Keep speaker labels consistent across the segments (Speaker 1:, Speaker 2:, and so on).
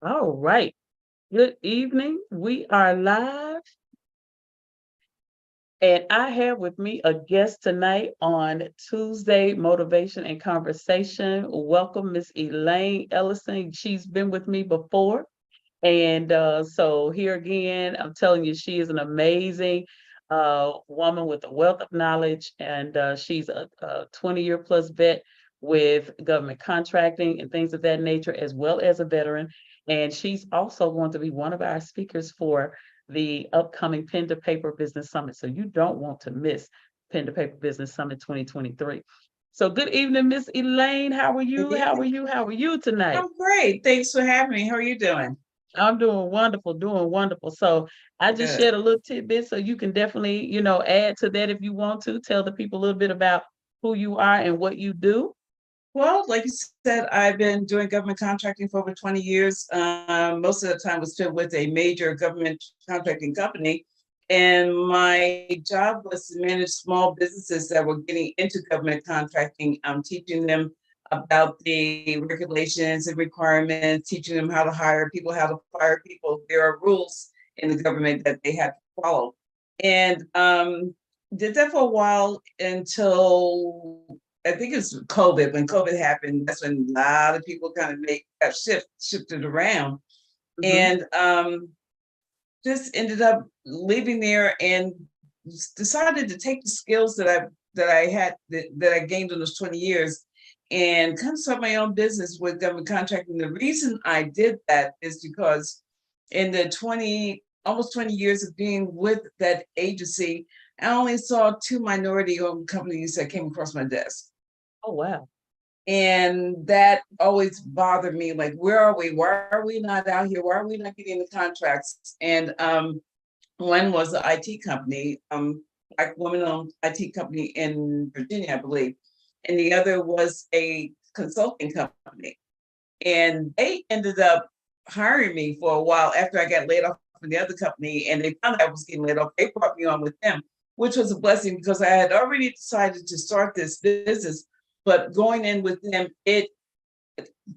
Speaker 1: All right. Good evening. We are live, and I have with me a guest tonight on Tuesday Motivation and Conversation. Welcome, Miss Elaine Ellison. She's been with me before. And so here again, I'm telling you, she is an amazing woman with a wealth of knowledge, and she's a 20-year plus vet with government contracting and things of that nature, as well as a veteran. And she's also going to be one of our speakers for the upcoming Pen to Paper Business Summit. So you don't want to miss Pen to Paper Business Summit 2023. So good evening, Miss Elaine. How are
Speaker 2: Good
Speaker 1: you? How are
Speaker 2: evening.
Speaker 1: you? How are you tonight?
Speaker 2: I'm great. Thanks for having me. How are you doing?
Speaker 1: I'm doing wonderful, doing wonderful. So I just
Speaker 2: Good.
Speaker 1: shared a little tidbit so you can definitely, add to that if you want to. Tell the people a little bit about who you are and what you do.
Speaker 2: Well, like you said, I've been doing government contracting for over 20 years. Most of the time was spent with a major government contracting company. And my job was to manage small businesses that were getting into government contracting. I'm teaching them about the regulations and requirements, teaching them how to hire people, how to fire people. There are rules in the government that they have to follow. And did that for a while until I think it's COVID. When COVID happened, that's when a lot of people kind of got shifted around,
Speaker 1: Mhm.
Speaker 2: and just ended up leaving there and decided to take the skills that I had that I gained in those 20 years and kind of start my own business with government contracting. The reason I did that is because in the 20 almost 20 years of being with that agency, I only saw two minority owned companies that came across my desk.
Speaker 1: Oh, wow.
Speaker 2: And that always bothered me. Like, where are we? Why are we not out here? Why are we not getting the contracts? And one was an IT company, black woman-owned IT company in Virginia, I believe, and the other was a consulting company. And they ended up hiring me for a while after I got laid off from the other company, and they found out I was getting laid off. They brought me on with them, which was a blessing because I had already decided to start this business. But going in with them, it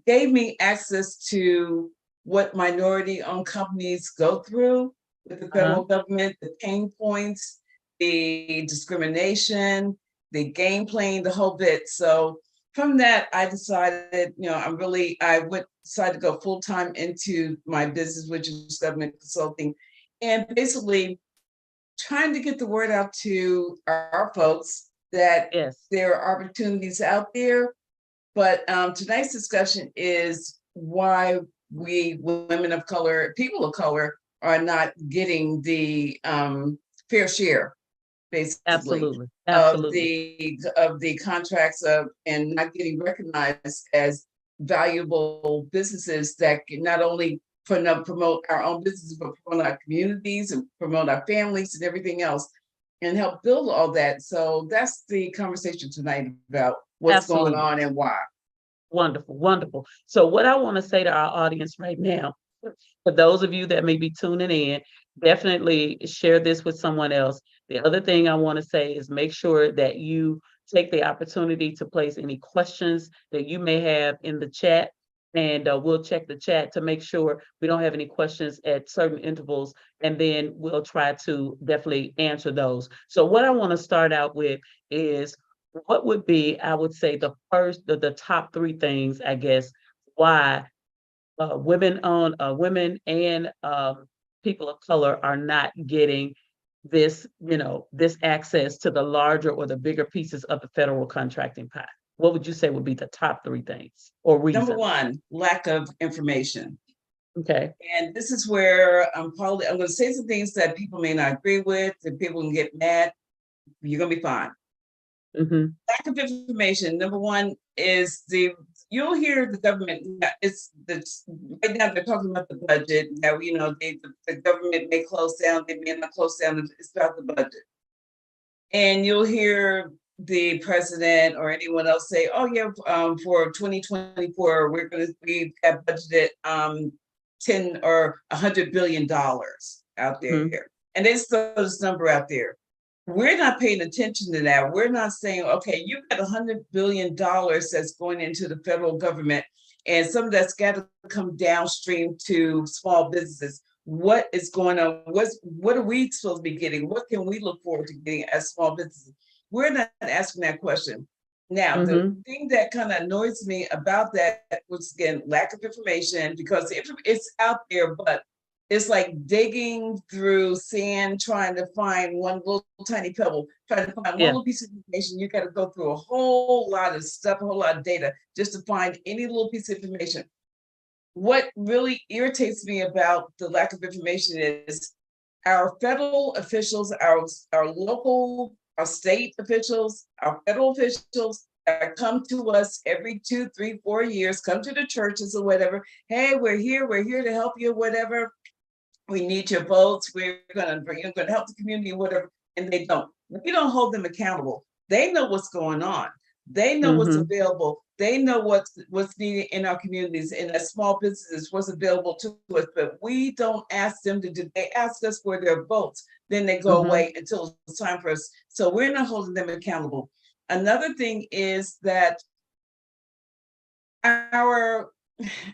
Speaker 2: gave me access to what minority owned companies go through with the
Speaker 1: Uh-huh.
Speaker 2: federal government, the pain points, the discrimination, the game playing, the whole bit. So from that, I decided, I went decided to go full time into my business, which is government consulting, and basically trying to get the word out to our folks that
Speaker 1: Yes,
Speaker 2: there are opportunities out there. But tonight's discussion is why we women of color, people of color, are not getting the fair share, basically,
Speaker 1: absolutely. Absolutely.
Speaker 2: of the contracts of and not getting recognized as valuable businesses that can not only promote our own businesses but promote our communities and promote our families and everything else and help build all that. So that's the conversation tonight about what's going
Speaker 1: Absolutely.
Speaker 2: on and why.
Speaker 1: Wonderful, wonderful. So what I want to say to our audience right now, for those of you that may be tuning in, definitely share this with someone else. The other thing I want to say is make sure that you take the opportunity to place any questions that you may have in the chat. And we'll check the chat to make sure we don't have any questions at certain intervals. And then we'll try to definitely answer those. So what I want to start out with is what would be, I would say, the top three things, I guess, why women and people of color are not getting this, this access to the larger or the bigger pieces of the federal contracting pie? What would you say would be the top three things or
Speaker 2: Number
Speaker 1: reasons?
Speaker 2: one, lack of information.
Speaker 1: Okay.
Speaker 2: And this is where I'm going to say some things that people may not agree with, and people can get mad. You're going to be fine.
Speaker 1: Hmm.
Speaker 2: Lack of information. Number one is you'll hear the government. It's the right now they're talking about the budget. Now the government may close down. They may not close down. It's about the budget, and you'll hear the president or anyone else say, "Oh yeah, for 2024, we have budgeted 10 or $100 billion out
Speaker 1: Hmm.
Speaker 2: there," and they throw this number out there. We're not paying attention to that. We're not saying, okay, you've got $100 billion that's going into the federal government. And some of that's got to come downstream to small businesses. What is going on? What are we supposed to be getting? What can we look forward to getting as small businesses? We're not asking that question. Now, the
Speaker 1: Mm-hmm.
Speaker 2: thing that kind of annoys me about that was, again, lack of information, because it's out there, but it's like digging through sand, trying to find one little tiny pebble, trying to find one
Speaker 1: Yeah.
Speaker 2: little piece of information. You got to go through a whole lot of stuff, a whole lot of data just to find any little piece of information. What really irritates me about the lack of information is our federal officials, our local, our state officials, our federal officials that come to us every 2, 3, 4 years, come to the churches or whatever. Hey, we're here to help you, whatever. We need your votes. We're gonna help the community, whatever. And they don't. We don't hold them accountable. They know what's going on. They know what's
Speaker 1: Mm-hmm.
Speaker 2: available. They know what's needed in our communities and as small businesses, what's available to us. But we don't ask them to do. They ask us for their votes. Then they go
Speaker 1: Mm-hmm.
Speaker 2: away until it's time for us. So we're not holding them accountable. Another thing is that our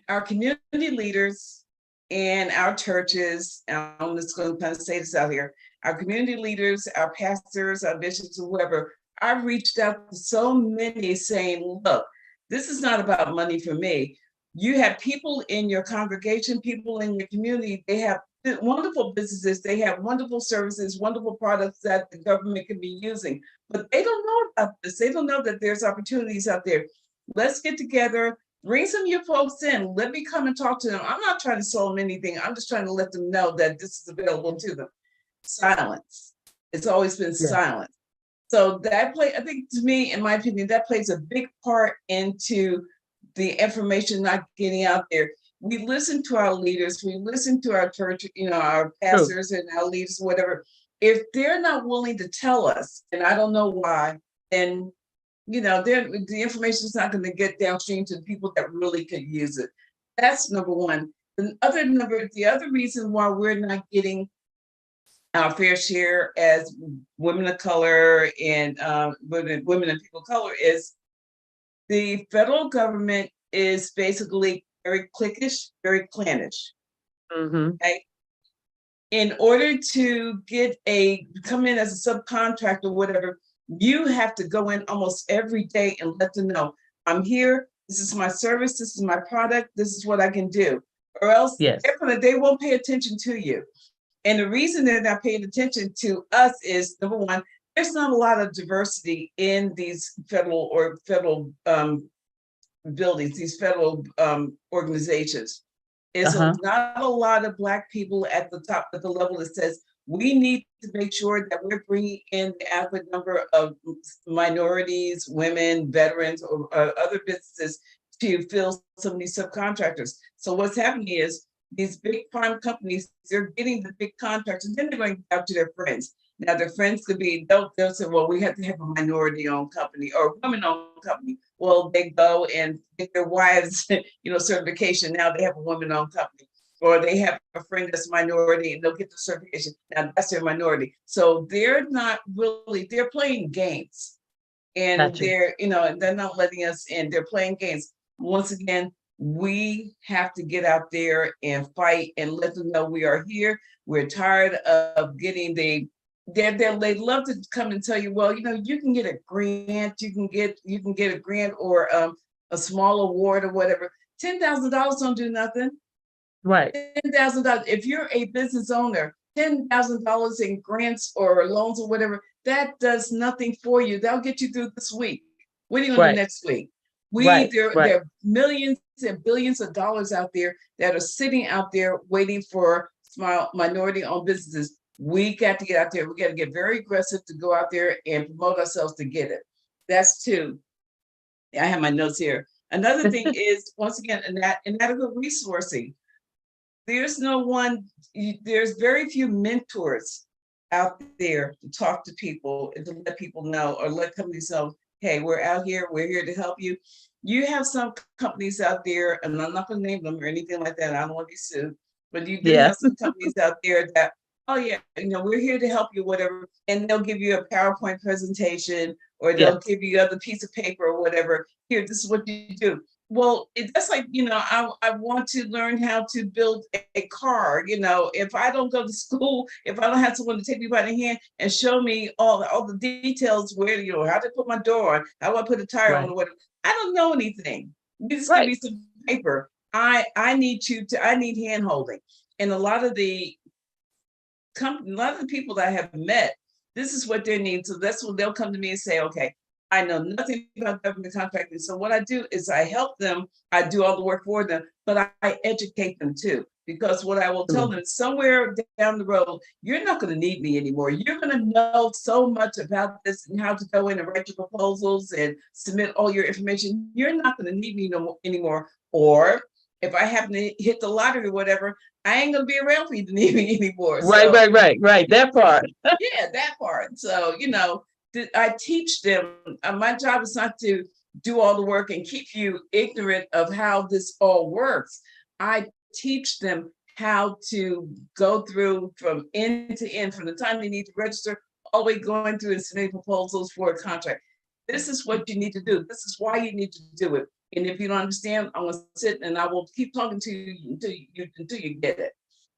Speaker 2: our community leaders and our churches, I'm just going to kind of say this out here, our community leaders, our pastors, our bishops, whoever, I've reached out to so many saying, look, this is not about money for me. You have people in your congregation, people in your community, they have wonderful businesses, they have wonderful services, wonderful products that the government can be using, but they don't know about this. They don't know that there's opportunities out there. Let's get together, bring some of your folks in. Let me come and talk to them. I'm not trying to sell them anything. I'm just trying to let them know that this is available to them. Silence. It's always been
Speaker 1: Yeah.
Speaker 2: silence. So that I think, to me, in my opinion, that plays a big part into the information not getting out there. We listen to our leaders, we listen to our church, our
Speaker 1: True.
Speaker 2: pastors and our leaders, whatever. If they're not willing to tell us, and I don't know why, then the information is not going to get downstream to the people that really could use it. That's number one. The other reason why we're not getting our fair share as women of color and women and people of color is the federal government is basically very cliquish, very clannish.
Speaker 1: Mm-hmm.
Speaker 2: Okay? In order to come in as a subcontractor or whatever, you have to go in almost every day and let them know, I'm here, this is my service, this is my product, this is what I can do. Or else
Speaker 1: Yes.
Speaker 2: they won't pay attention to you. And the reason they're not paying attention to us is, number one, there's not a lot of diversity in these federal buildings, these federal organizations. It's
Speaker 1: Uh-huh.
Speaker 2: not a lot of Black people at the top, at the level that says, we need to make sure that we're bringing in the adequate number of minorities, women, veterans, or other businesses to fill some of these subcontractors. So what's happening is these big prime companies, they're getting the big contracts, and then they're going out to their friends. Now, their friends could be, they'll say, well, we have to have a minority-owned company or a women-owned company. Well, they go and get their wives, certification. Now they have a women-owned company. Or they have a friend that's minority and they'll get the certification. Now that's their minority. So they're not really, they're playing games. And
Speaker 1: Gotcha.
Speaker 2: they're not letting us in. They're playing games. Once again, we have to get out there and fight and let them know we are here. We're tired of getting they'd love to come and tell you, well, you can get a grant, you can get a grant or a small award or whatever. $10,000 don't do nothing.
Speaker 1: Right.
Speaker 2: $10,000. If you're a business owner, $10,000 in grants or loans or whatever, that does nothing for you. That'll get you through this week. What are you gonna do next week? There are millions and billions of dollars out there that are sitting out there waiting for small minority-owned businesses. We got to get out there. We got to get very aggressive to go out there and promote ourselves to get it. That's two. I have my notes here. Another thing is, once again, inadequate resourcing. There's very few mentors out there to talk to people and to let people know or let companies know, hey, we're out here, we're here to help you. You have some companies out there, and I'm not going to name them or anything like that. I don't want to be sued, but you do have some companies out there that, oh yeah, we're here to help you, whatever, and they'll give you a PowerPoint presentation or they'll give you other piece of paper or whatever. Here, this is what you do. Well, that's like, I want to learn how to build a car. If I don't go to school, if I don't have someone to take me by the hand and show me all the details, where, how to put my door on, how do I put a tire on,
Speaker 1: Right.
Speaker 2: or whatever. I don't know anything. You just give
Speaker 1: Right.
Speaker 2: me some paper. I need hand holding. And a lot of the people that I have met, this is what they need. So that's when they'll come to me and say, okay, I know nothing about government contracting. So what I do is I help them, I do all the work for them, but I educate them too. Because what I will tell
Speaker 1: True.
Speaker 2: them, somewhere down the road, you're not going to need me anymore. You're going to know so much about this and how to go in and write your proposals and submit all your information. You're not going to need me anymore. Or if I happen to hit the lottery or whatever, I ain't going to be around for you to need me anymore.
Speaker 1: Right,
Speaker 2: So
Speaker 1: right, right, right. That part.
Speaker 2: yeah, that part. So, I teach them. My job is not to do all the work and keep you ignorant of how this all works. I teach them how to go through from end to end, from the time they need to register, all the way going through and submitting proposals for a contract. This is what you need to do. This is why you need to do it. And if you don't understand, I'm going to sit and I will keep talking to you until you get it.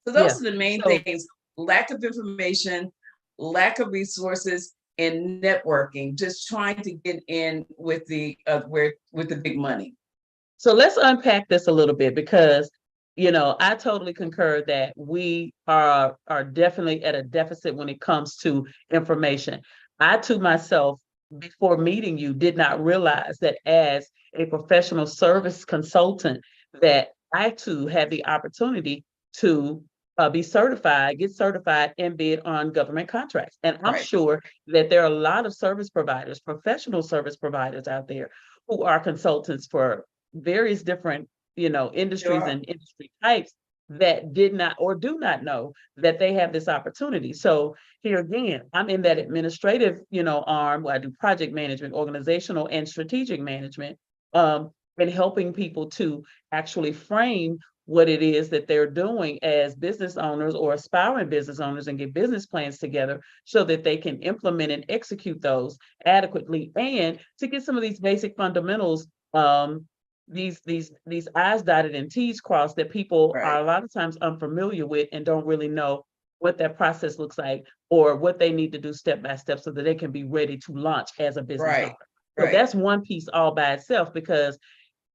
Speaker 2: So
Speaker 1: Yeah.
Speaker 2: those are the main
Speaker 1: So
Speaker 2: things: lack of information, lack of resources, and networking. Just trying to get in with with the big money.
Speaker 1: So let's unpack this a little bit because, I totally concur that we are definitely at a deficit when it comes to information. I too myself, before meeting you, did not realize that as a professional service consultant, that I too had the opportunity to get certified, and bid on government contracts. And I'm
Speaker 2: Right.
Speaker 1: sure that there are a lot of service providers, professional service providers out there who are consultants for various different, industries
Speaker 2: Sure.
Speaker 1: and industry types that did not or do not know that they have this opportunity. So here again, I'm in that administrative, arm where I do project management, organizational and strategic management, and helping people to actually frame what it is that they're doing as business owners or aspiring business owners and get business plans together so that they can implement and execute those adequately and to get some of these basic fundamentals, these I's dotted and T's crossed that people are
Speaker 2: Right.
Speaker 1: a lot of times unfamiliar with and don't really know what that process looks like or what they need to do step by step so that they can be ready to launch as a business owner.
Speaker 2: Right.
Speaker 1: So
Speaker 2: Right.
Speaker 1: that's one piece all by itself because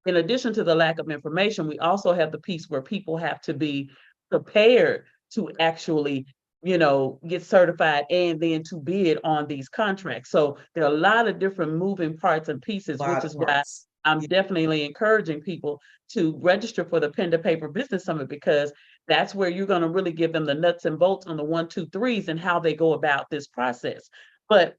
Speaker 1: in addition to the lack of information, we also have the piece where people have to be prepared to actually, get certified and then to bid on these contracts. So there are a lot of different moving parts and
Speaker 2: A
Speaker 1: pieces, which
Speaker 2: lot of
Speaker 1: is why
Speaker 2: parts.
Speaker 1: I'm definitely encouraging people to register for the Pen to Paper Business Summit because that's where you're going to really give them the nuts and bolts on the one, two, threes and how they go about this process. But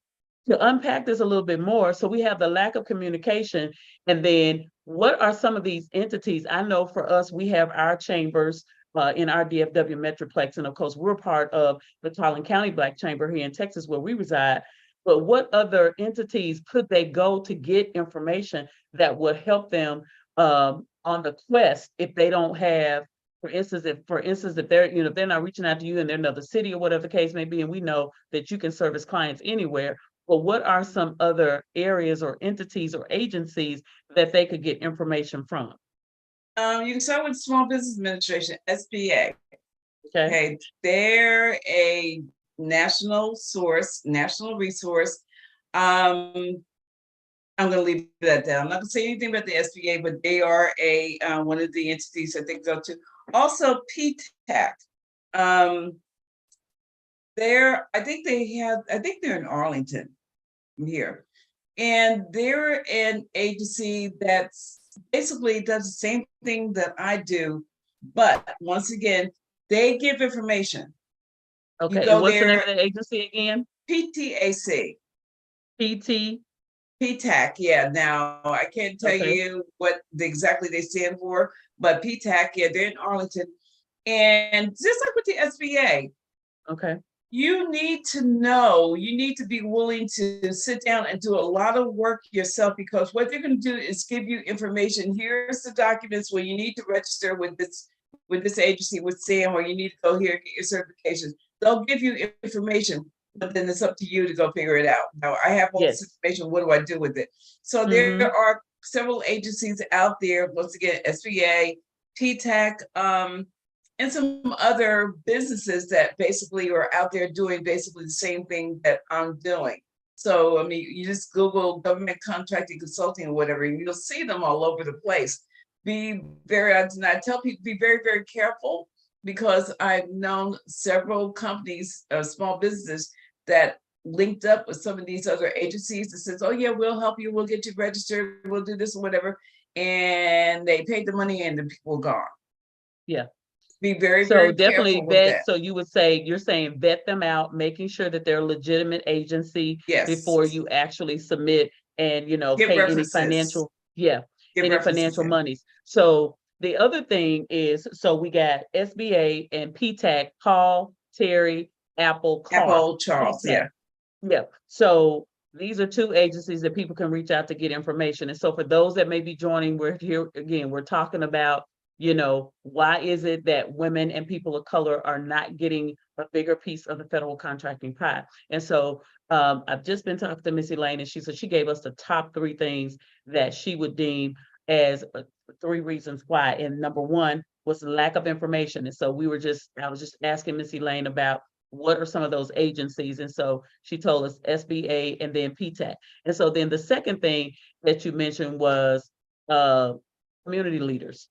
Speaker 1: to unpack this a little bit more, so we have the lack of communication, and then what are some of these entities? I know for us, we have our chambers in our DFW Metroplex, and of course, we're part of the Collin County Black Chamber here in Texas, where we reside. But what other entities could they go to get information that would help them on the quest if they don't have, for instance, if they're, if they're not reaching out to you and they're in another city or whatever the case may be, and we know that you can service clients anywhere, but what are some other areas or entities or agencies that they could get information from?
Speaker 2: You can start with Small Business Administration, SBA.
Speaker 1: Okay.
Speaker 2: Okay, they're a national resource. Um, I'm going to leave that down. I'm not going to say anything about the SBA, but they are one of the entities that they go to. Also, PTAC. Um, I think they're in Arlington here. And they're an agency that's basically does the same thing that I do. But once again, they give information. You
Speaker 1: Okay. And
Speaker 2: go
Speaker 1: what's the name
Speaker 2: there,
Speaker 1: of the agency again?
Speaker 2: PTAC.
Speaker 1: PT.
Speaker 2: PTAC, yeah. Now I can't tell
Speaker 1: Okay.
Speaker 2: you what exactly they stand for, but PTAC, yeah, they're in Arlington. And just like with the SBA,
Speaker 1: Okay.
Speaker 2: you need to be willing to sit down and do a lot of work yourself, because what they're going to do is give you information. Here's the documents where you need to register with this agency, with SAM, or you need to go here and get your certifications. They'll give you information, but then it's up to you to go figure it out. Now I have all this
Speaker 1: Yes.
Speaker 2: information. What do I do with it? So there
Speaker 1: Mm-hmm.
Speaker 2: are several agencies out there, once again, SBA, PTAC, and some other businesses that basically are out there doing basically the same thing that I'm doing. So, I mean, you just Google government contracting consulting or whatever, and you'll see them all over the place. Be very, and I tell people, be very, very careful, because I've known several companies, small businesses, that linked up with some of these other agencies that says, oh yeah, we'll help you, we'll get you registered, we'll do this or whatever. And they paid the money and the people were gone.
Speaker 1: Yeah.
Speaker 2: Be very,
Speaker 1: So
Speaker 2: very
Speaker 1: definitely
Speaker 2: careful with
Speaker 1: vet,
Speaker 2: that.
Speaker 1: so you would say, you're saying vet them out, making sure that they're a legitimate agency
Speaker 2: Yes.
Speaker 1: before you actually submit and, you know,
Speaker 2: Get
Speaker 1: pay any
Speaker 2: references.
Speaker 1: financial, yeah,
Speaker 2: Get
Speaker 1: any
Speaker 2: references
Speaker 1: financial
Speaker 2: in.
Speaker 1: monies. So the other thing is, so we got SBA and PTAC, Paul, Terry, Apple, Carr.
Speaker 2: Apple, Charles,
Speaker 1: PTAC.
Speaker 2: yeah.
Speaker 1: Yeah, so these are two agencies that people can reach out to get information. And so for those that may be joining, we're here again, we're talking about, you know, why is it that women and people of color are not getting a bigger piece of the federal contracting pie? And so I've just been talking to Miss Elaine, and she said she gave us the top 3 things that she would deem as 3 reasons why. And number 1 was the lack of information. And so I was just asking Miss Elaine about what are some of those agencies? And so she told us SBA and then PTAC. And so then the second thing that you mentioned was community leaders,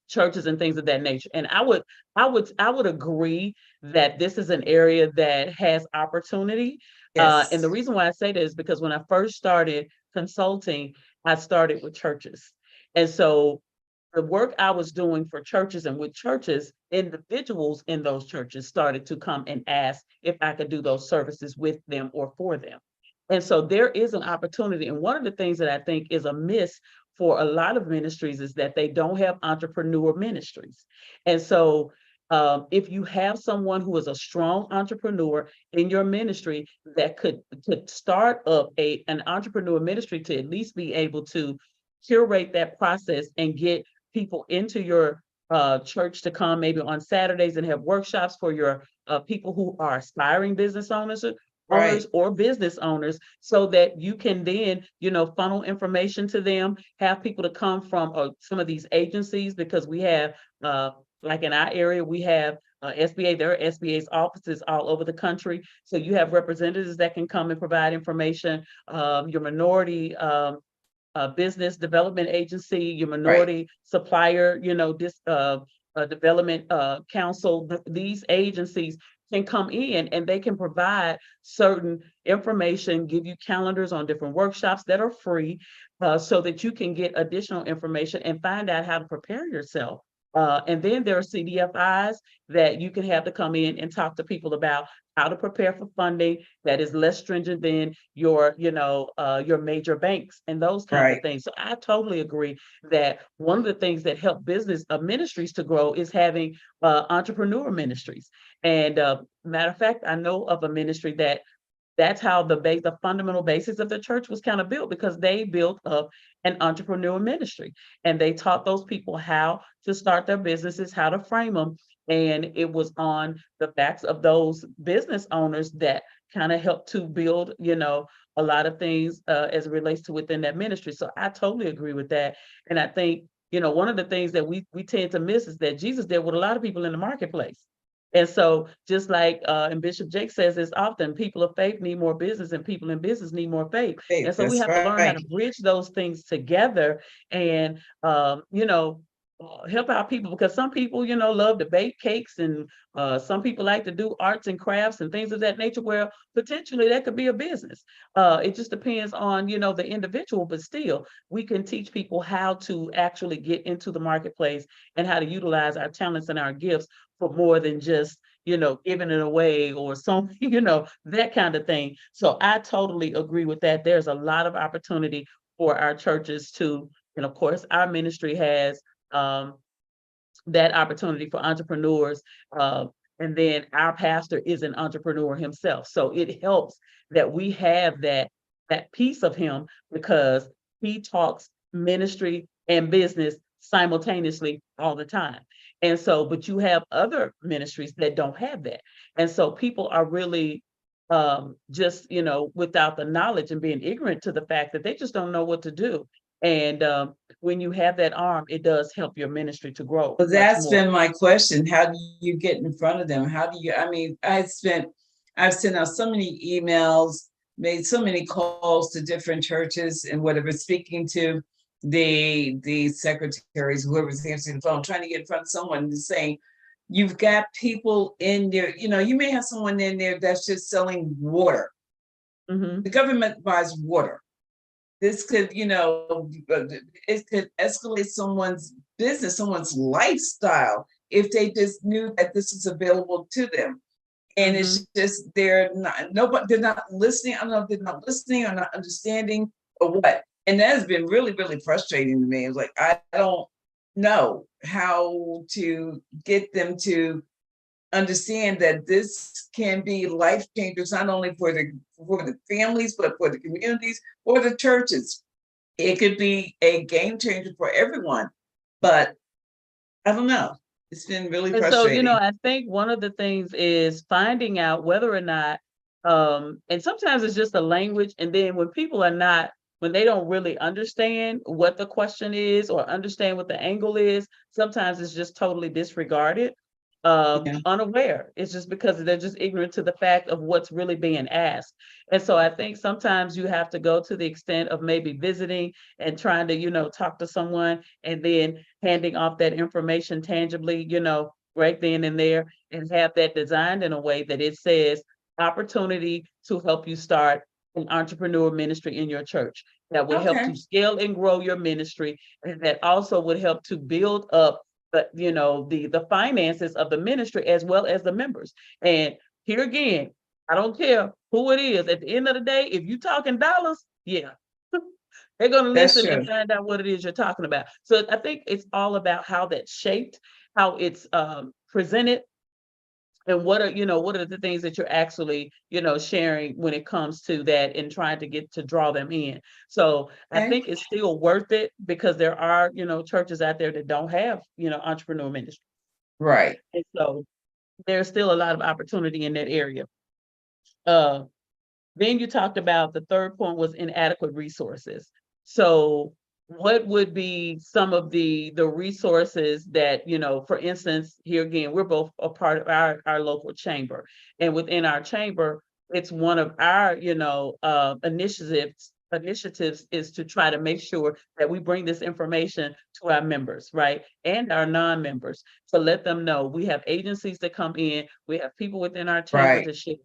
Speaker 1: churches and things of that nature. And I would agree that this is an area that has opportunity.
Speaker 2: Yes.
Speaker 1: And the reason why I say that is because when I first started consulting, I started with churches. And so the work I was doing for churches and with churches, individuals in those churches started to come and ask if I could do those services with them or for them. And so there is an opportunity. And one of the things that I think is a miss for a lot of ministries is that they don't have entrepreneur ministries. And so if you have someone who is a strong entrepreneur in your ministry that could start up an entrepreneur ministry to at least be able to curate that process and get people into your church to come maybe on Saturdays and have workshops for your people who are aspiring business owners or business owners, so that you can then, you know, funnel information to them, have people to come from some of these agencies, because we have, like in our area, we have SBA, there are SBA's offices all over the country. So you have representatives that can come and provide information, your minority business development agency, your minority supplier, you know, this development council, these agencies can come in and they can provide certain information, give you calendars on different workshops that are free, so that you can get additional information and find out how to prepare yourself. And then there are CDFIs that you can have to come in and talk to people about how to prepare for funding that is less stringent than your, you know, your major banks and those kinds of things. So I totally agree that one of the things that help business ministries to grow is having entrepreneur ministries. And matter of fact, I know of a ministry that's how the fundamental basis of the church was kind of built, because they built up an entrepreneur ministry and they taught those people how to start their businesses, how to frame them. And it was on the backs of those business owners that kind of helped to build, you know, a lot of things as it relates to within that ministry. So I totally agree with that. And I think, you know, one of the things that we tend to miss is that Jesus dealt with a lot of people in the marketplace. And so just like and Bishop Jake says this often, people of faith need more business and people in business need more faith. And so we have to learn how to bridge those things together and, you know, help out people, because some people, you know, love to bake cakes, and some people like to do arts and crafts and things of that nature, where potentially that could be a business. It just depends on, you know, the individual, but still we can teach people how to actually get into the marketplace and how to utilize our talents and our gifts for more than just, you know, giving it away or some, you know, that kind of thing. So I totally agree with that. There's a lot of opportunity for our churches to, and of course, our ministry has that opportunity for entrepreneurs. And then our pastor is an entrepreneur himself. So it helps that we have that piece of him, because he talks ministry and business simultaneously all the time. And so, but you have other ministries that don't have that. And so people are really just, you know, without the knowledge and being ignorant to the fact that they just don't know what to do. And when you have that arm, it does help your ministry to grow
Speaker 2: But
Speaker 1: much
Speaker 2: that's
Speaker 1: more.
Speaker 2: been my question. How do you get in front of them? How do you, I mean, I've sent out so many emails, made so many calls to different churches and whatever, speaking to the secretaries, whoever's answering the phone, trying to get in front of someone and saying, you've got people in there, you may have someone in there that's just selling water.
Speaker 1: Mhm.
Speaker 2: The government buys water. This could, it could escalate someone's business, someone's lifestyle if they just knew that this is available to them. And it's
Speaker 1: Mhm.
Speaker 2: just they're not listening. I don't know if they're not listening or not understanding or what. And that has been really, really frustrating to me. It's like I don't know how to get them to understand that this can be life changers, not only for the families, but for the communities, or the churches. It could be a game changer for everyone, but I don't know. It's been really
Speaker 1: And so,
Speaker 2: frustrating.
Speaker 1: I think one of the things is finding out whether or not, and sometimes it's just the language. And then when they don't really understand what the question is or understand what the angle is, sometimes it's just totally disregarded,
Speaker 2: Yeah.
Speaker 1: unaware. It's just because they're just ignorant to the fact of what's really being asked. And so I think sometimes you have to go to the extent of maybe visiting and trying to, talk to someone and then handing off that information tangibly, right then and there, and have that designed in a way that it says opportunity to help you start an entrepreneur ministry in your church that would help
Speaker 2: Okay.
Speaker 1: to scale and grow your ministry, and that also would help to build up the finances of the ministry as well as the members. And here again, I don't care who it is. At the end of the day, if you talking dollars, yeah, they're going to
Speaker 2: That's
Speaker 1: listen and
Speaker 2: true.
Speaker 1: find out what it is you're talking about. So I think it's all about how that's shaped, how it's presented, and what are the things that you're actually, sharing when it comes to that and trying to get to draw them in. So I
Speaker 2: Okay.
Speaker 1: think it's still worth it because there are, churches out there that don't have, entrepreneur ministry.
Speaker 2: Right.
Speaker 1: And so there's still a lot of opportunity in that area. Uh, then you talked about the third point was inadequate resources. So what would be some of the resources that, for instance, here again, we're both a part of our local chamber. And within our chamber, it's one of our, initiatives is to try to make sure that we bring this information to our members, right? And our non-members, to let them know we have agencies that come in, we have people within our chamber
Speaker 2: Right.
Speaker 1: to share,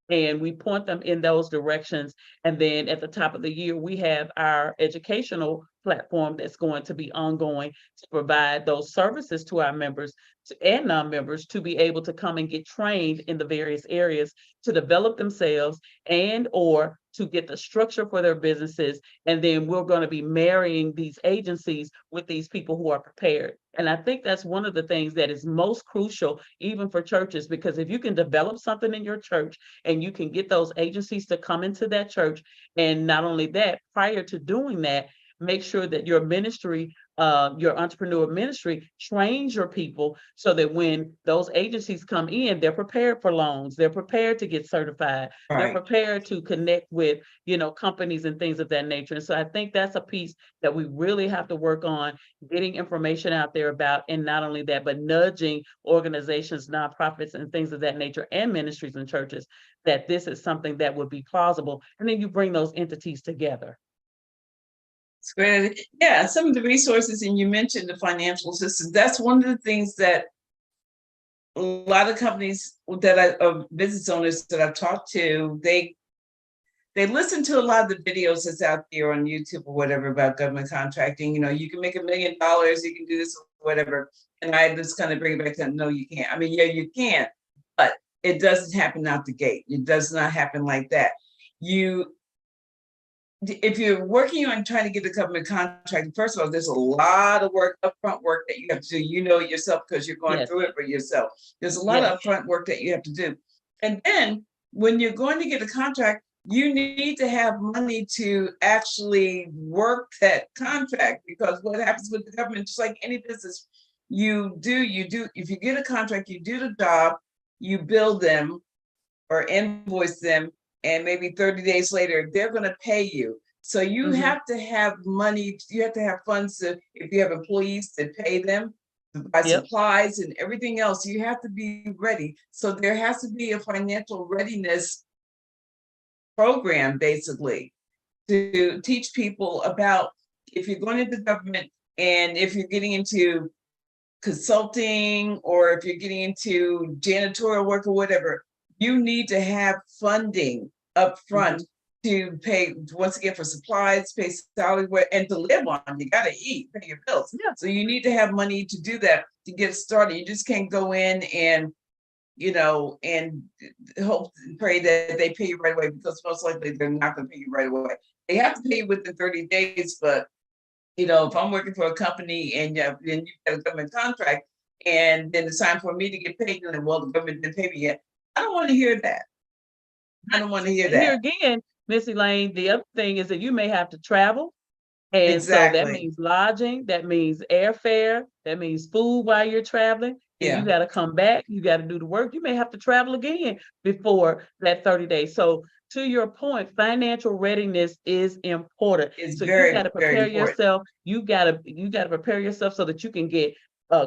Speaker 1: and we point them in those directions. And then at the top of the year, we have our educational platform that's going to be ongoing to provide those services to our members and non-members to be able to come and get trained in the various areas to develop themselves and or to get the structure for their businesses. And then we're going to be marrying these agencies with these people who are prepared. And I think that's one of the things that is most crucial, even for churches, because if you can develop something in your church and you can get those agencies to come into that church, and not only that, prior to doing that, make sure that your ministry, your entrepreneur ministry trains your people so that when those agencies come in, they're prepared for loans, they're prepared to get certified, they're
Speaker 2: Right.
Speaker 1: prepared to connect with, companies and things of that nature. And so I think that's a piece that we really have to work on getting information out there about, and not only that, but nudging organizations, nonprofits, and things of that nature, and ministries and churches, that this is something that would be plausible. And then you bring those entities together.
Speaker 2: It's great. Yeah, some of the resources, and you mentioned the financial assistance. That's one of the things that a lot of companies business owners that I've talked to, they listen to a lot of the videos that's out there on YouTube or whatever about government contracting. You can make $1 million, you can do this or whatever. And I just kind of bring it back to, no, you can't. I mean, yeah, you can, but it doesn't happen out the gate. It does not happen like that. If you're working on trying to get a government contract, first of all, there's a lot of work, upfront work that you have to do. You know yourself because you're going
Speaker 1: Yes,
Speaker 2: through it for yourself. There's a lot
Speaker 1: yes.
Speaker 2: of upfront work that you have to do. And then when you're going to get a contract, you need to have money to actually work that contract, because what happens with the government, just like any business, if you get a contract, you do the job, you bill them or invoice them, and maybe 30 days later, they're going to pay you. So you
Speaker 1: Mhm.
Speaker 2: have to have money, you have to have funds to, if you have employees, to pay them, to buy
Speaker 1: Yep.
Speaker 2: supplies and everything else. You have to be ready. So there has to be a financial readiness program, basically, to teach people about, if you're going into government and if you're getting into consulting, or if you're getting into janitorial work or whatever, you need to have funding up front
Speaker 1: Mhm.
Speaker 2: to pay, once again, for supplies, pay salary, and to live on. You got to eat, pay your bills.
Speaker 1: Yeah.
Speaker 2: So you need to have money to do that, to get started. You just can't go in and, and hope and pray that they pay you right away, because most likely they're not going to pay you right away. They have to pay you within 30 days, but if I'm working for a company and then you get a government contract, and then it's time for me to get paid, and well, the government didn't pay me yet. I don't want to hear that. I don't want to hear
Speaker 1: And here
Speaker 2: that.
Speaker 1: again, Missy Lane, the other thing is that you may have to travel. And so that
Speaker 2: Exactly.
Speaker 1: means lodging, that means airfare, that means food while you're traveling. Then you
Speaker 2: Yeah,
Speaker 1: got to come back, you got to do the work. You may have to travel again before that 30 days. So to your point, financial readiness is important.
Speaker 2: it's
Speaker 1: So you got
Speaker 2: very,
Speaker 1: to
Speaker 2: very
Speaker 1: prepare
Speaker 2: important.
Speaker 1: yourself. You got to prepare yourself so that you can get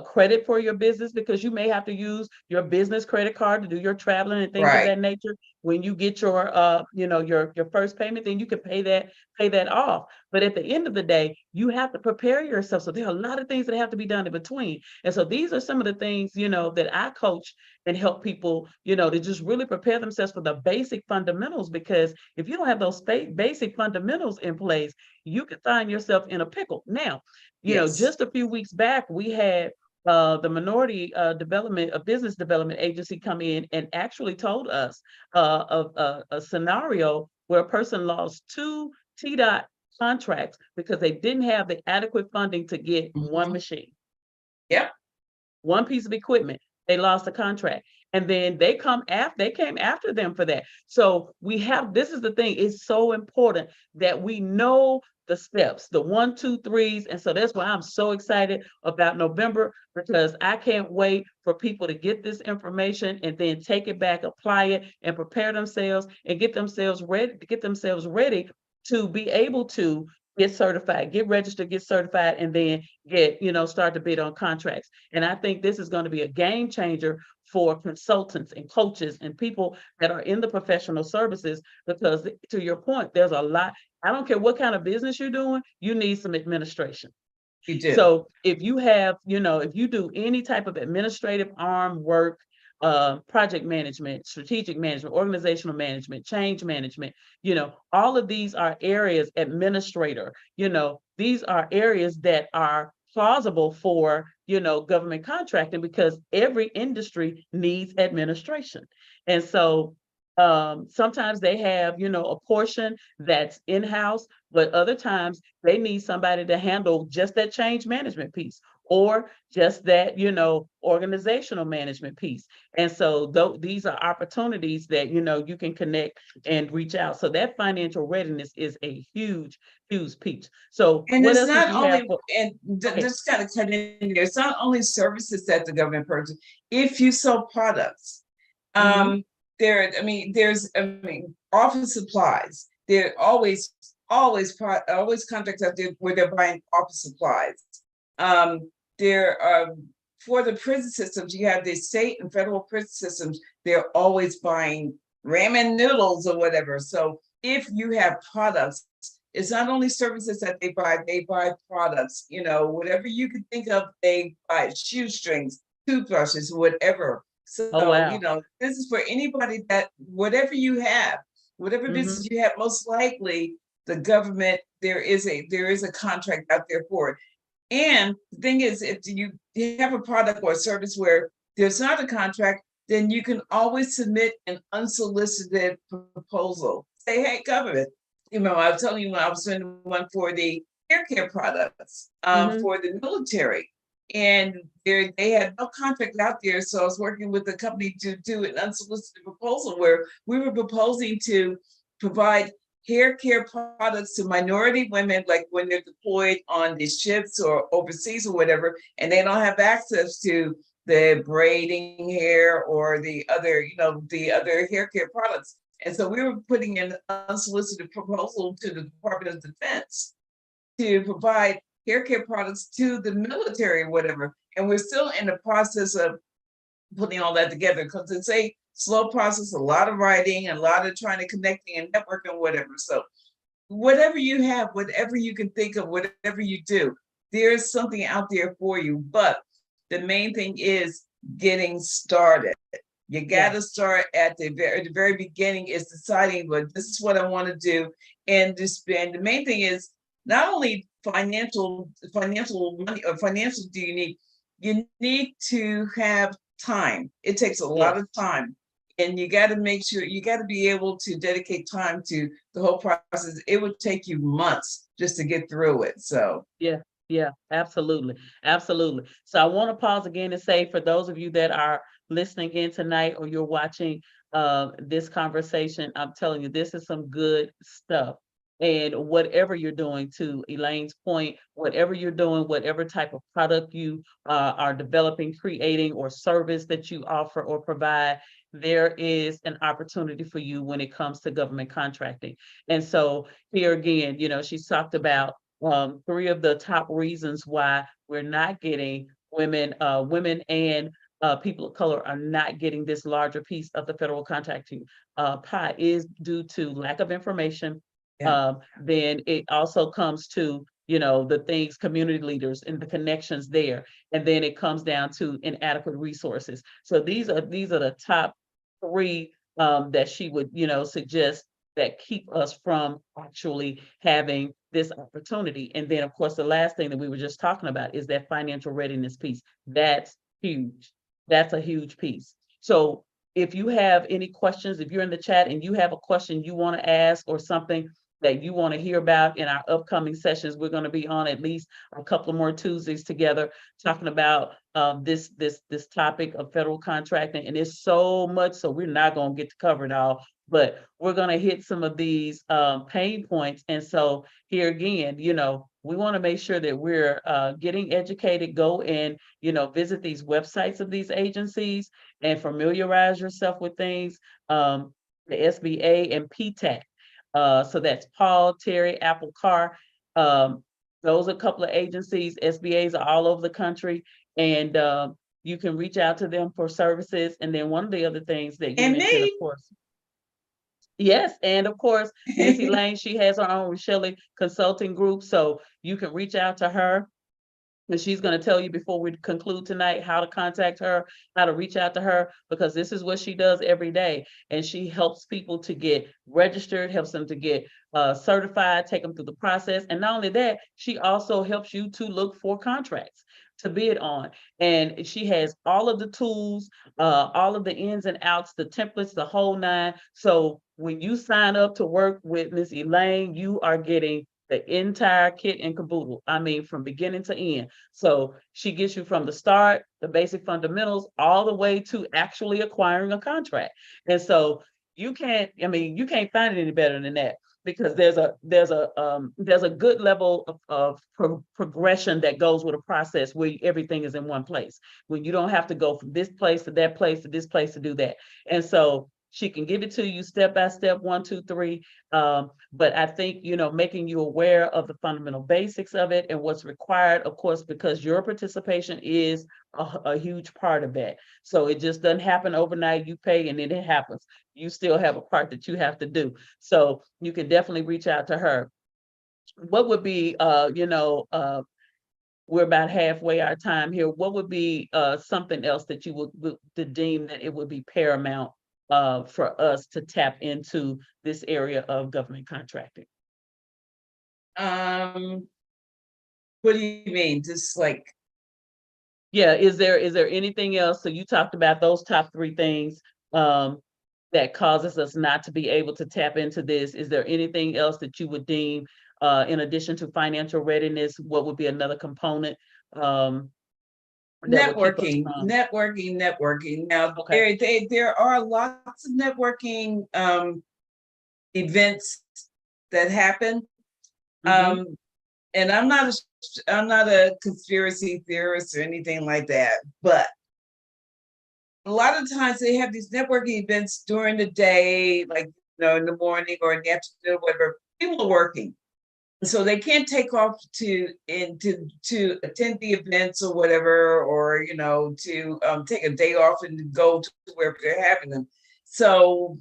Speaker 1: credit for your business, because you may have to use your business credit card to do your traveling and things of
Speaker 2: Right.
Speaker 1: that nature. When you get your your first payment, then you can pay that off. But at the end of the day, you have to prepare yourself. So there are a lot of things that have to be done in between. And so these are some of the things, that I coach and help people, to just really prepare themselves for the basic fundamentals. Because if you don't have those basic fundamentals in place, you can find yourself in a pickle. Now,
Speaker 2: Yes.
Speaker 1: just a few weeks back, we had the Minority Development, a Business Development Agency, come in and actually told us of a scenario where a person lost two TDOT contracts because they didn't have the adequate funding to get one
Speaker 2: Mhm.
Speaker 1: machine,
Speaker 2: Yep.
Speaker 1: one piece of equipment. They lost the contract. And then they came after them for that. So this is the thing. It's so important that we know the steps, the one, two, threes. And so that's why I'm so excited about November, because I can't wait for people to get this information and then take it back, apply it, and prepare themselves and get themselves ready to be able to get certified, get registered, get certified, and then start to bid on contracts. And I think this is going to be a game changer for consultants and coaches and people that are in the professional services, because to your point, there's a lot. I don't care what kind of business you're doing, you need some administration.
Speaker 2: You do.
Speaker 1: So if you do any type of administrative arm work, project management, strategic management, organizational management, change management, all of these are areas, administrator, these are areas that are plausible for, government contracting, because every industry needs administration. And so sometimes they have, a portion that's in-house, but other times they need somebody to handle just that change management piece, or just that, organizational management piece. And so these are opportunities that, you can connect and reach out. So that financial readiness is a huge, huge piece. So
Speaker 2: And
Speaker 1: what
Speaker 2: it's
Speaker 1: else did
Speaker 2: not
Speaker 1: you have
Speaker 2: only,
Speaker 1: for?
Speaker 2: and
Speaker 1: Okay.
Speaker 2: just kind of cut in there, it's not only services that the government purchases. If you sell products,
Speaker 1: Hmm.
Speaker 2: um, office supplies. There are always contracts out there where they're buying office supplies. There are, for the prison systems, you have the state and federal prison systems, they're always buying ramen noodles or whatever. So if you have products, it's not only services that they buy products, whatever you could think of, they buy shoestrings, toothbrushes, whatever.
Speaker 1: Oh,
Speaker 2: So,
Speaker 1: wow.
Speaker 2: this is for anybody that, whatever you have, whatever business
Speaker 1: Hmm.
Speaker 2: you have, most likely the government, there is a contract out there for it. And the thing is, if you have a product or a service where there's not a contract, then you can always submit an unsolicited proposal. Say, hey, government, I was telling you when I was doing one for the hair care products
Speaker 1: Hmm.
Speaker 2: for the military. And they had no contract out there. So I was working with the company to do an unsolicited proposal where we were proposing to provide hair care products to minority women, like when they're deployed on these ships or overseas or whatever, and they don't have access to the braiding hair or the other hair care products. And so we were putting in an unsolicited proposal to the Department of Defense to provide hair care products to the military or whatever. And we're still in the process of putting all that together because it's a slow process, a lot of writing, a lot of trying to connecting and networking, whatever. So whatever you have, whatever you can think of, whatever you do, there's something out there for you. But the main thing is getting started. You got to start at the very beginning is deciding, but this is what I want to do. And the main thing is not only financial money or financial do you need to have time. It takes a lot of time. And you got to make sure you got to be able to dedicate time to the whole process. It would take you months just to get through it. So
Speaker 1: Yeah, absolutely. Absolutely. So I want to pause again and say for those of you that are listening in tonight or you're watching this conversation, I'm telling you, this is some good stuff. And whatever you're doing, to Elaine's point, whatever you're doing, whatever type of product you are developing, creating, or service that you offer or provide, there is an opportunity for you when it comes to government contracting. And so here again, she's talked about three of the top reasons why we're not getting women and people of color are not getting this larger piece of the federal contracting pie is due to lack of information.
Speaker 2: yeah.
Speaker 1: Then it also comes to, the things, community leaders and the connections there. And then it comes down to inadequate resources. So these are the top three that she would, suggest that keep us from actually having this opportunity. And then, of course, the last thing that we were just talking about is that financial readiness piece. That's huge. That's a huge piece. So if you have any questions, if you're in the chat and you have a question you want to ask or something that you want to hear about in our upcoming sessions, we're going to be on at least a couple more Tuesdays together talking about this topic of federal contracting. And it's so much, so we're not going to get to cover it all, but we're going to hit some of these pain points. And so here again, we want to make sure that we're getting educated. Go and, visit these websites of these agencies and familiarize yourself with things. The SBA and PTAC. So that's Paul, Terry, Apple, Carr. Those are a couple of agencies. SBAs are all over the country. And you can reach out to them for services. And then one of the other things that you mentioned, of course. Yes, and of course, Miss Elaine, she has her own Shelley Consulting Group, so you can reach out to her. And she's going to tell you before we conclude tonight how to contact her, how to reach out to her, because this is what she does every day. And she helps people to get registered, helps them to get certified, take them through the process. And not only that, she also helps you to look for contracts to bid on. And she has all of the tools, all of the ins and outs, the templates, the whole nine. So when you sign up to work with Miss Elaine, you are getting the entire kit and caboodle. I mean, from beginning to end. So she gets you from the start, the basic fundamentals, all the way to actually acquiring a contract. And so you can't find it any better than that, because there's a good level of progression that goes with a process where everything is in one place, when you don't have to go from this place to that place to this place to do that. And so she can give it to you step by step, 1, 2, 3. But I think, making you aware of the fundamental basics of it and what's required, of course, because your participation is a huge part of that. So it just doesn't happen overnight. You pay and then it happens. You still have a part that you have to do. So you can definitely reach out to her. What would be, we're about halfway our time here. What would be something else that you would deem that it would be paramount for us to tap into this area of government contracting?
Speaker 2: What do you mean? Just like,
Speaker 1: yeah, is there anything else? So you talked about those top 3 things that causes us not to be able to tap into this. Is there anything else that you would deem, in addition to financial readiness, what would be another component?
Speaker 2: networking. Now,
Speaker 1: Okay.
Speaker 2: there are lots of networking events that happen.
Speaker 1: Mhm.
Speaker 2: And I'm not a conspiracy theorist or anything like that, but a lot of times they have these networking events during the day, like in the morning or in the afternoon, whatever, people are working. So they can't take off to attend the events or whatever, or to take a day off and go to wherever they're having them. So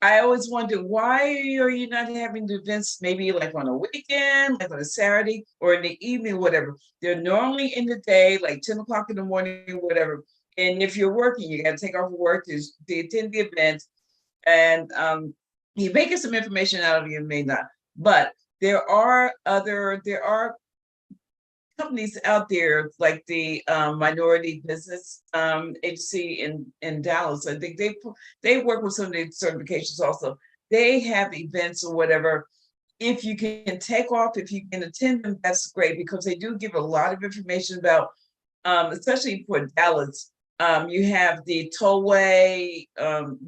Speaker 2: I always wonder, why are you not having the events maybe like on a weekend, like on a Saturday or in the evening, whatever? They're normally in the day, like 10 o'clock in the morning, whatever. And if you're working, you got to take off work to attend the event. And you may get some information out of you, may not. But there are companies out there like the Minority Business Agency in Dallas. I think they work with some of the certifications also. They have events or whatever. If you can take off, if you can attend them, that's great, because they do give a lot of information about, especially for Dallas. You have the tollway,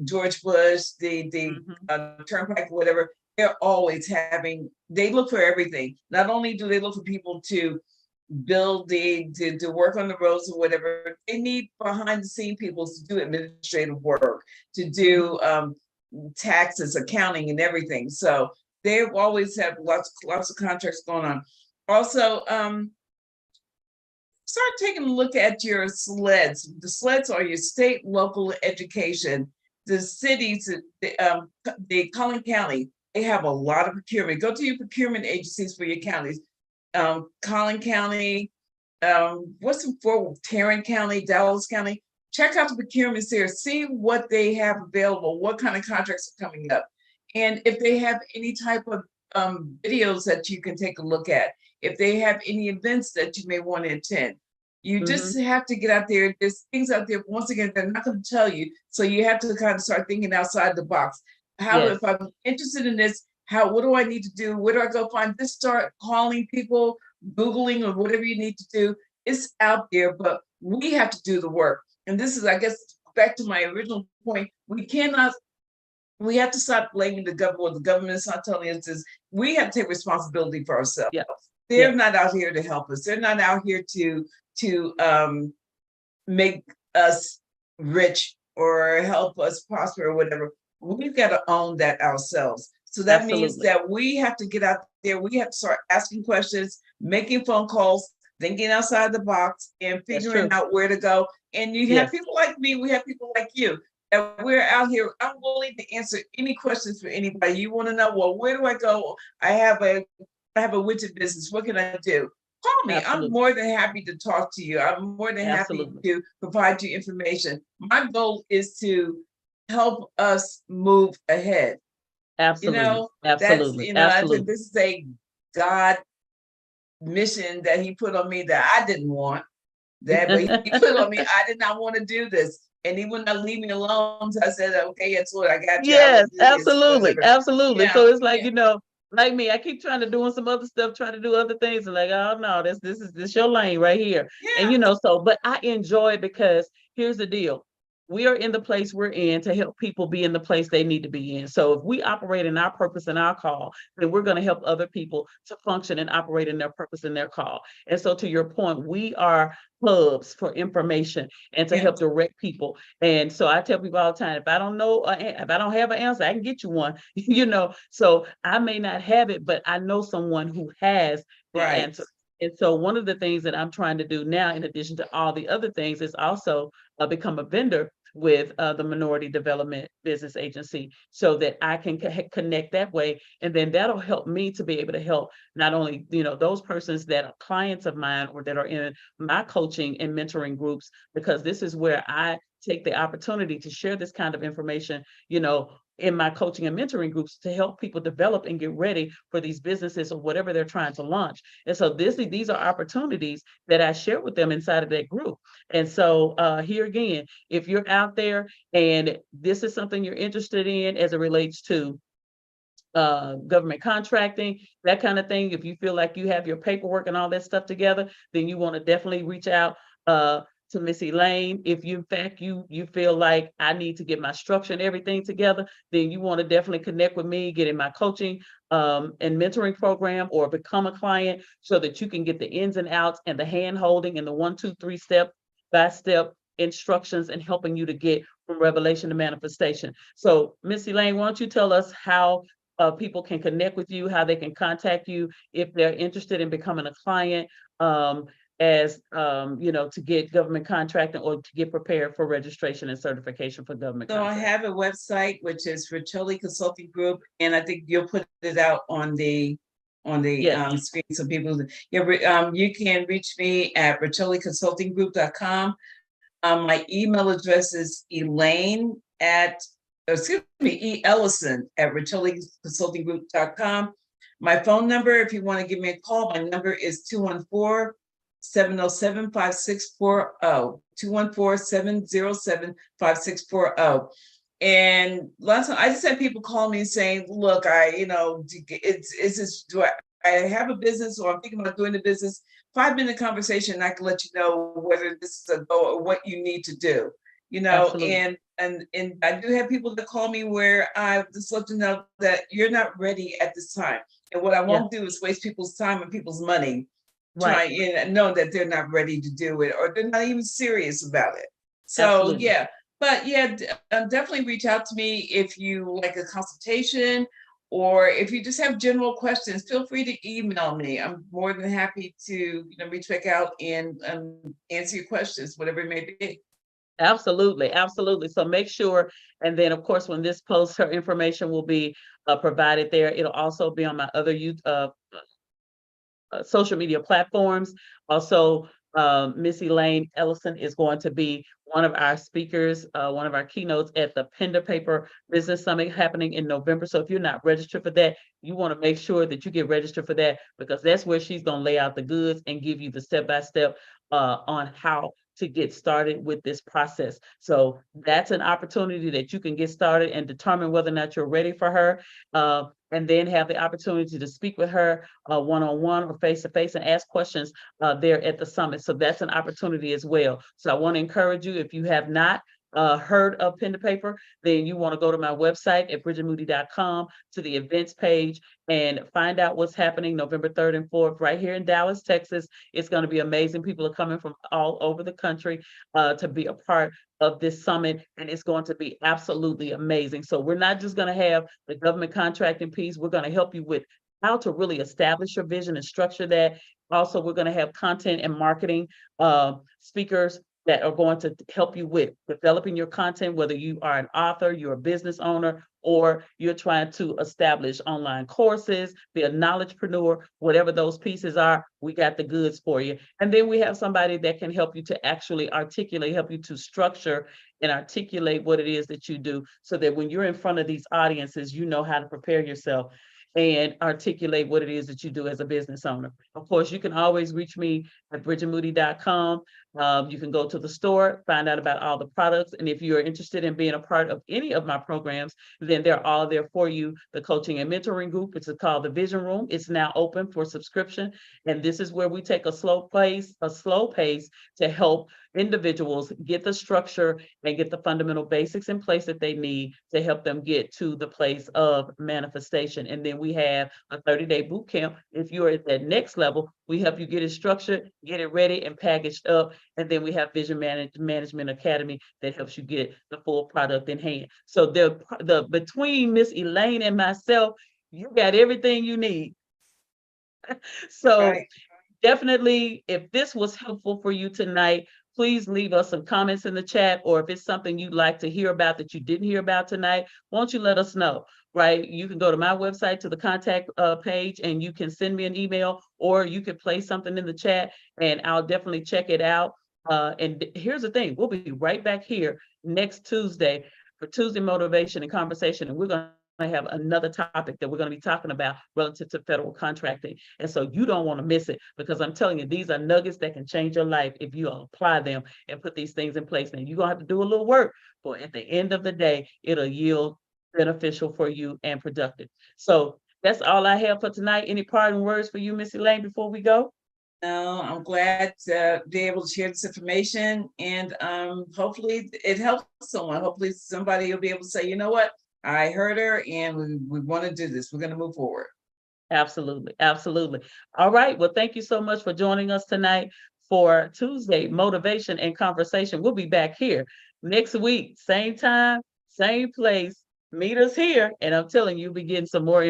Speaker 2: George Bush, the turnpike, whatever. They're always they look for everything. Not only do they look for people to build to work on the roads or whatever, they need behind the scene people to do administrative work, to do taxes, accounting, and everything. So they've always had lots of contracts going on. Also, start taking a look at your SLEDs. The SLEDs are your state local education. The cities, the Collin County, they have a lot of procurement. Go to your procurement agencies for your counties. Collin County, what's for Tarrant County, Dallas County. Check out the procurements there, see what they have available, what kind of contracts are coming up. And if they have any type of videos that you can take a look at, if they have any events that you may want to attend. You just have to get out there. There's things out there, once again, they're not going to tell you. So you have to kind of start thinking outside the box. If I'm interested in this, what do I need to do? Where do I go find this? Start calling people, Googling, or whatever you need to do. It's out there, but we have to do the work. And this is, I guess, back to my original point. We have to stop blaming the government. What the government is not telling us is we have to take responsibility for ourselves.
Speaker 1: Yeah.
Speaker 2: They're not out here to help us. They're not out here to make us rich or help us prosper or whatever. We've got to own that ourselves. So that means that we have to get out there. We have to start asking questions, making phone calls, thinking outside the box, and figuring out where to go. And you have people like me. We have people like you. And we're out here. I'm willing to answer any questions for anybody. You want to know, well, where do I go? I have a widget business. What can I do? Call me. I'm more than happy to talk to you. I'm more than happy to provide you information. My goal is to help us move ahead.
Speaker 1: Absolutely.
Speaker 2: Absolutely. I think this is a God mission that he put on me that I didn't want. But he put on me. I did not want to do this. And he would not leave me alone. So I said, okay, yes, Lord, I got you.
Speaker 1: Yes, absolutely. Yeah. So it's like, like me, I keep trying to doing some other stuff, trying to do other things, and like, oh no, this is your lane right here. Yeah. And but I enjoy it because here's the deal. We are in the place we're in to help people be in the place they need to be in. So if we operate in our purpose and our call, then we're going to help other people to function and operate in their purpose and their call. And so to your point, we are hubs for information and to help direct people. And so I tell people all the time, if I don't know, if I don't have an answer, I can get you one, so I may not have it, but I know someone who has the answer. And so one of the things that I'm trying to do now, in addition to all the other things, is also become a vendor with the Minority Development Business Agency, so that I can connect that way. And then that'll help me to be able to help not only, those persons that are clients of mine or that are in my coaching and mentoring groups, because this is where I take the opportunity to share this kind of information, in my coaching and mentoring groups, to help people develop and get ready for these businesses or whatever they're trying to launch. And so these are opportunities that I share with them inside of that group. And so here again, if you're out there and this is something you're interested in as it relates to government contracting, that kind of thing, if you feel like you have your paperwork and all that stuff together, then you want to definitely reach out to Miss Elaine. If you, in fact, you feel like I need to get my structure and everything together, then you want to definitely connect with me, get in my coaching and mentoring program, or become a client, so that you can get the ins and outs and the hand holding and the 1, 2, 3 step by step instructions and helping you to get from revelation to manifestation. So Miss Elaine, why don't you tell us how people can connect with you, how they can contact you if they're interested in becoming a client, to get government contracting or to get prepared for registration and certification for government
Speaker 2: So I
Speaker 1: contracting.
Speaker 2: have a website, which is Riccioli Consulting Group, and I think you'll put it out on the
Speaker 1: Yes.
Speaker 2: screen so people, you can reach me at riccoliconsultinggroup.com. My email address is Elaine E. Ellison at riccoliconsultinggroup.com. My phone number, if you want to give me a call, my number is 214-707-5640, 214-707-5640. And last time I just had people call me saying, look, I have a business or I'm thinking about doing the business. 5-minute conversation, and I can let you know whether this is a go or what you need to do,
Speaker 1: Absolutely.
Speaker 2: and I do have people that call me where I just let them know that you're not ready at this time. And what I
Speaker 1: Yeah.
Speaker 2: won't do is waste people's time and people's money
Speaker 1: Right.
Speaker 2: trying and know that they're not ready to do it or they're not even serious about it. So
Speaker 1: Absolutely.
Speaker 2: yeah, but yeah, definitely reach out to me if you like a consultation, or if you just have general questions, feel free to email me. I'm more than happy to reach back out and answer your questions, whatever it may be.
Speaker 1: Absolutely, absolutely. So make sure, and then of course, when this posts, her information will be provided there. It'll also be on my other youth social media platforms. Also, Miss Elaine Ellison is going to be one of our speakers, one of our keynotes at the Pen to Paper Business Summit happening in November. So if you're not registered for that, you want to make sure that you get registered for that, because that's where she's going to lay out the goods and give you the step-by-step on how to get started with this process. So that's an opportunity that you can get started and determine whether or not you're ready for her, and then have the opportunity to speak with her one-on-one or face-to-face and ask questions there at the summit. So that's an opportunity as well. So I want to encourage you, if you have not heard of Pen to Paper, then you want to go to my website at bridgetmoody.com to the events page and find out what's happening November 3rd and 4th right here in Dallas, Texas. It's going to be amazing. People are coming from all over the country to be a part of this summit, and it's going to be absolutely amazing. So we're not just going to have the government contracting piece. We're going to help you with how to really establish your vision and structure that. Also, we're going to have content and marketing speakers that are going to help you with developing your content, whether you are an author, you're a business owner, or you're trying to establish online courses, be a knowledgepreneur, whatever those pieces are, we got the goods for you. And then we have somebody that can help you to actually articulate, help you to structure and articulate what it is that you do, so that when you're in front of these audiences, you know how to prepare yourself and articulate what it is that you do as a business owner. Of course, you can always reach me at bridgetmoody.com. You can go to the store, find out about all the products. And if you're interested in being a part of any of my programs, then they're all there for you. The coaching and mentoring group, which is called the Vision Room, it's now open for subscription. And this is where we take a slow pace to help individuals get the structure and get the fundamental basics in place that they need to help them get to the place of manifestation. And then we have a 30-day boot camp. If you're at that next level, we help you get it structured, get it ready and packaged up. And then we have Vision Management Academy that helps you get the full product in hand. So the between Miss Elaine and myself, you got everything you need. So
Speaker 2: Right.
Speaker 1: definitely, if this was helpful for you tonight, please leave us some comments in the chat, or if it's something you'd like to hear about that you didn't hear about tonight, won't you let us know, right? You can go to my website to the contact page and you can send me an email, or you can place something in the chat and I'll definitely check it out. And here's the thing, we'll be right back here next Tuesday for Tuesday Motivation and Conversation, and we're going to have another topic that we're going to be talking about relative to federal contracting. And so you don't want to miss it, because I'm telling you, these are nuggets that can change your life if you apply them and put these things in place. Now, you're going to have to do a little work, but at the end of the day, it'll yield beneficial for you and productive. So that's all I have for tonight. Any parting words for you, Miss Elaine, before we go?
Speaker 2: No, I'm glad to be able to share this information, and hopefully it helps someone. Hopefully somebody will be able to say, you know what, I heard her and we want to do this. We're going to move forward.
Speaker 1: Absolutely. Absolutely. All right. Well, thank you so much for joining us tonight for Tuesday Motivation and Conversation. We'll be back here next week, same time, same place. Meet us here, and I'm telling you, you'll be getting some more information.